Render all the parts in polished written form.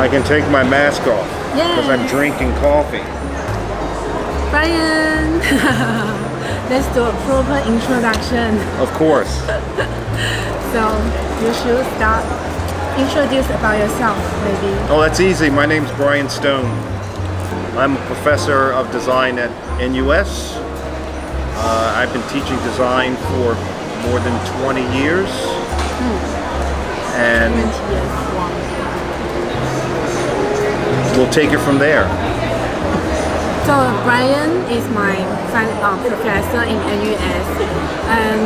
I can take my mask off because I'm Yes. drinking coffee. Brian, let's do a proper introduction. Of course. So you should start introduce about yourself, maybe. Oh, that's easy. My name's Brian Stone. I'm a professor of design at NUS. I've been teaching design for more than 20 years. And 20 years. Wow. we'll take it from there. So Brian is my professor in NUS, and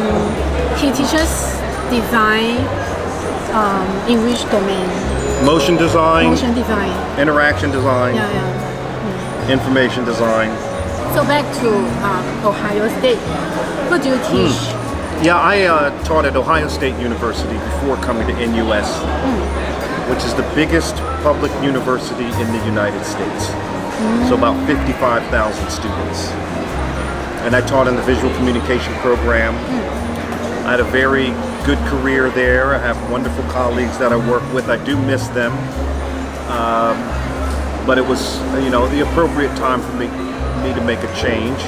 he teaches design in which domain? Motion design, Motion design. interaction design, information design. So back to Ohio State. What do you teach? Yeah, I taught at Ohio State University before coming to NUS, which is the biggest public university in the United States. So about 55,000 students. And I taught in the visual communication program. I had a very good career there. I have wonderful colleagues that I work with. I do miss them. But it was, the appropriate time for me to make a change.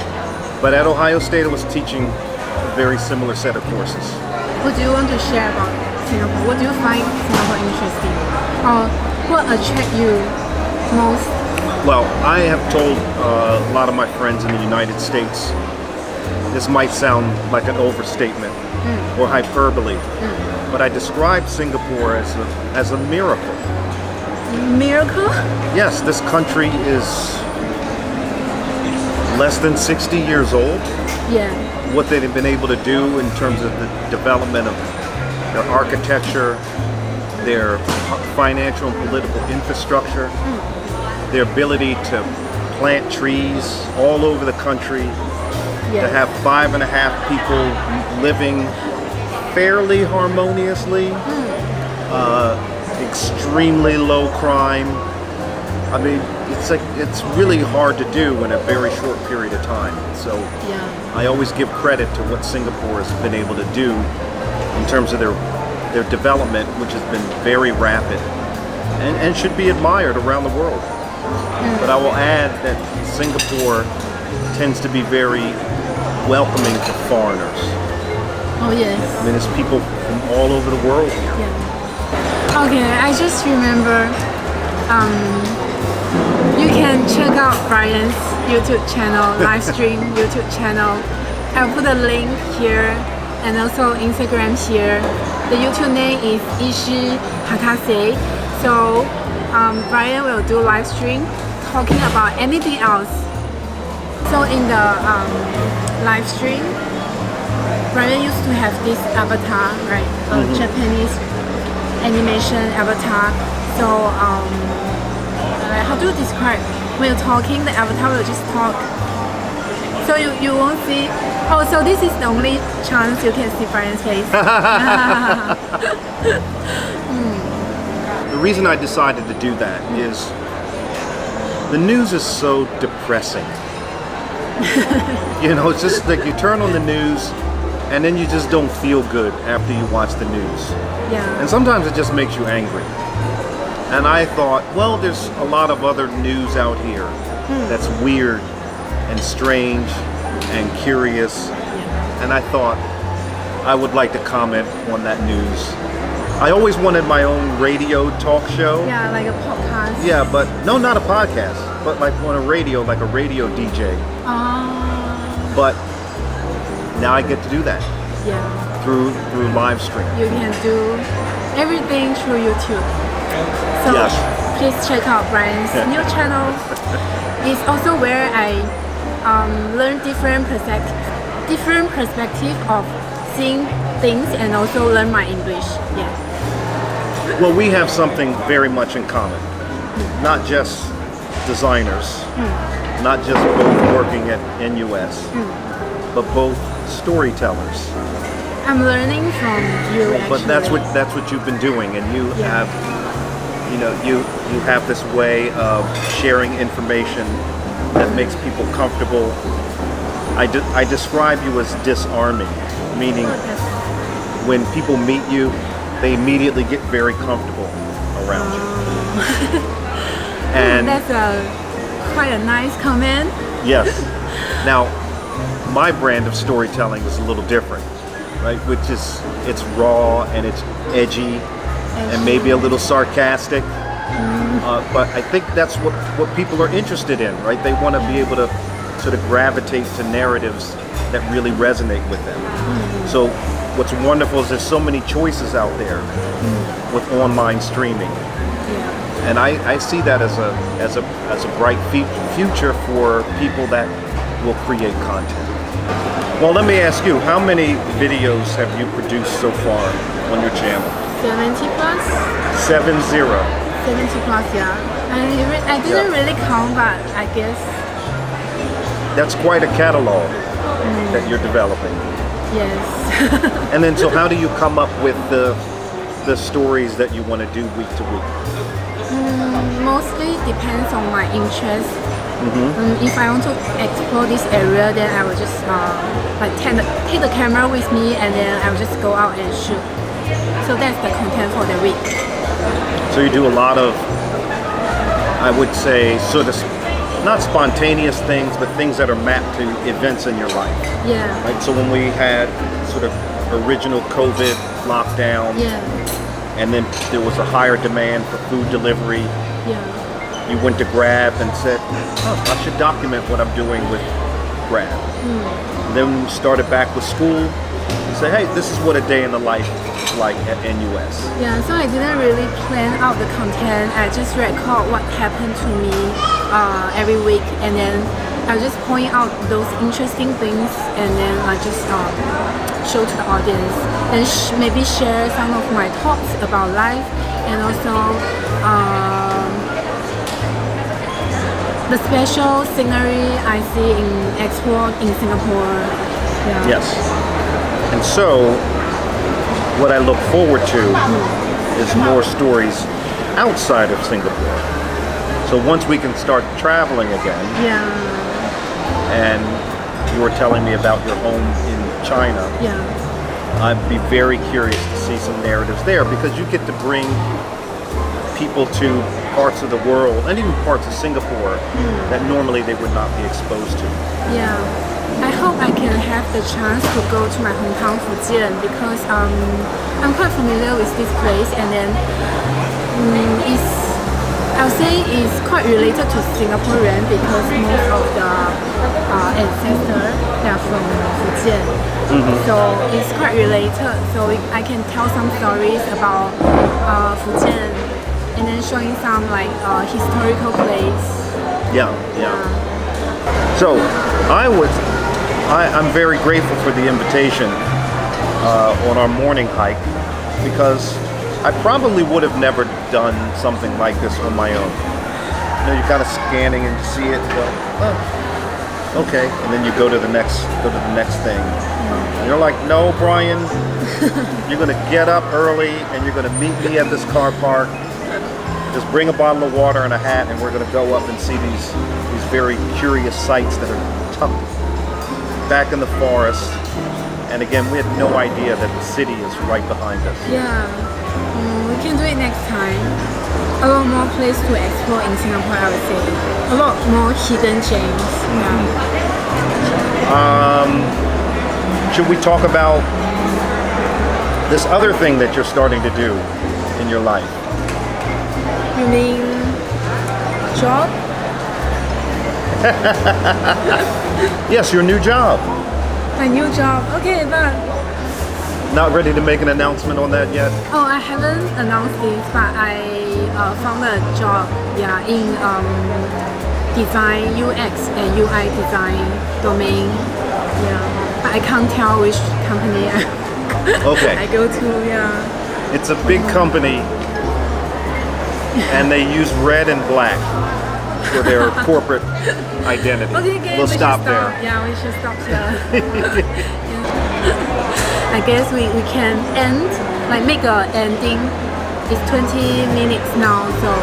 But at Ohio State, I was teaching a very similar set of courses. What do you want to share about Singapore? What do you find Singapore interesting? Or what attracts you most? Well, I have told a lot of my friends in the United States, this might sound like an overstatement or hyperbole, but I describe Singapore as a miracle. Miracle? Yes, this country is less than 60 years old. Yeah. What they've been able to do in terms of the development of their architecture, their financial and political infrastructure, their ability to plant trees all over the country, to have 5.5 people living fairly harmoniously, extremely low crime. I mean, it's really hard to do in a very short period of time. So I always give credit to what Singapore has been able to do in terms of their development, which has been very rapid and should be admired around the world. But I will add that Singapore tends to be very welcoming to foreigners. Oh yes. I mean, there's people from all over the world here. Yeah. Okay, I just remember you can check out Brian's YouTube channel, live stream YouTube channel. I'll put a link here and also Instagram here. The YouTube name is Ishi Hakase. So Brian will do live stream talking about anything else. So in the live stream, Brian used to have this avatar, right? Japanese animation avatar. So how do you describe? When you're talking, the avatar will just talk. So you won't see. Oh, so this is the only chance you can see Brian's face. The reason I decided to do that is the news is so depressing. It's just like you turn on the news and then you just don't feel good after you watch the news. Yeah. And sometimes it just makes you angry. And I thought, well, there's a lot of other news out here that's weird and strange and curious. And I thought I would like to comment on that news. I always wanted my own radio talk show. Yeah, like a podcast. Yeah, but no, not a podcast, but like on a radio, like a radio DJ. But now I get to do that. Yeah. Through live stream. You can do everything through YouTube. So Yes. please check out Brian's new channel. It's also where I learn different perspective of seeing things and also learn my English. Yeah. Well, we have something very much in common. Not just designers, not just both working at NUS, but both storytellers. I'm learning from you actually. But that's what you've been doing, and you have, you have this way of sharing information that makes people comfortable. I describe you as disarming, meaning when people meet you, they immediately get very comfortable around you. And that's quite a nice comment. yes. Now, my brand of storytelling is a little different, right? Which is, it's raw and it's edgy and maybe a little sarcastic. But I think that's what people are interested in, right? They want to be able to sort of gravitate to narratives that really resonate with them. So what's wonderful is there's so many choices out there with online streaming. And I see that as a bright future for people that will create content. Well, let me ask you, how many videos have you produced so far on your channel? 70 plus? 70. 70 plus, yeah. I didn't really count, but I guess. That's quite a catalog that you're developing. Yes. And then, so how do you come up with the stories that you want to do week to week? Mostly depends on my interest. If I want to explore this area, then I will just take the camera with me, and then I will just go out and shoot. So that's the content for the week. So you do a lot of, I would say, sort of not spontaneous things, but things that are mapped to events in your life. Yeah. Right. So when we had sort of original COVID lockdown, and then there was a higher demand for food delivery. You went to Grab and said, I should document what I'm doing with Grab. And then when you started back with school, you say, hey, this is what a day in the life is like at NUS. Yeah, so I didn't really plan out the content. I just record what happened to me every week, and then I just point out those interesting things, and then I just show to the audience, and maybe share some of my thoughts about life, and also the special scenery I see in Expo in Singapore. Yes. And so, what I look forward to is more stories outside of Singapore. So once we can start traveling again, and you were telling me about your home in China, I'd be very curious to see some narratives there, because you get to bring people to parts of the world and even parts of Singapore that normally they would not be exposed to. Yeah, I hope I can have the chance to go to my hometown Fujian, because I'm quite familiar with this place, and then I'll say it's quite related to Singaporean, because most of the ancestors are from Fujian. So it's quite related, so I can tell some stories about Fujian, and then showing some historical place. So I'm very grateful for the invitation on our morning hike, because I probably would have never done something like this on my own. You know, you're kind of scanning and you see it, and go, oh, okay, and then you go to the next thing. And you're like, no, Brian, you're gonna get up early and you're gonna meet me at this car park. Just bring a bottle of water and a hat, and we're gonna go up and see these very curious sites that are tucked back in the forest. And again, we had no idea that the city is right behind us. We can do it next time. A lot more places to explore in Singapore, I would say. A lot more hidden gems. Should we talk about this other thing that you're starting to do in your life? You mean job? Yes, your new job. My new job. Okay, but not ready to make an announcement on that yet? Oh, I haven't announced this, but I found a job, in design, UX and UI design domain. But I can't tell which company I go to. It's a big company, and they use red and black for their corporate identity. Okay, we'll stop there. Yeah, we should stop here. I guess we can end, make a ending. It's 20 minutes now, so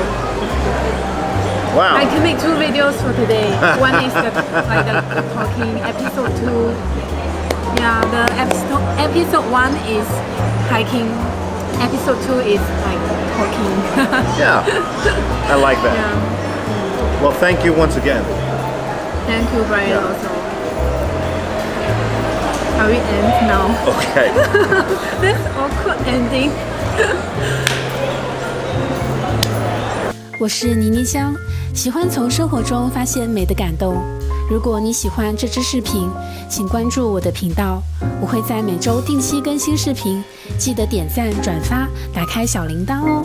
wow. I can make 2 videos for today. One is the talking, episode 2. Yeah, the episode 1 is hiking. Episode 2 is talking. Yeah, I like that. Well, thank you once again. Thank you, Brian. Yeah. Also, are we end now? Okay. That's awkward ending. 我是妮妮江，喜欢从生活中发现美的感动。如果你喜欢这支视频，请关注我的频道，我会在每周定期更新视频，记得点赞、转发、打开小铃铛哦。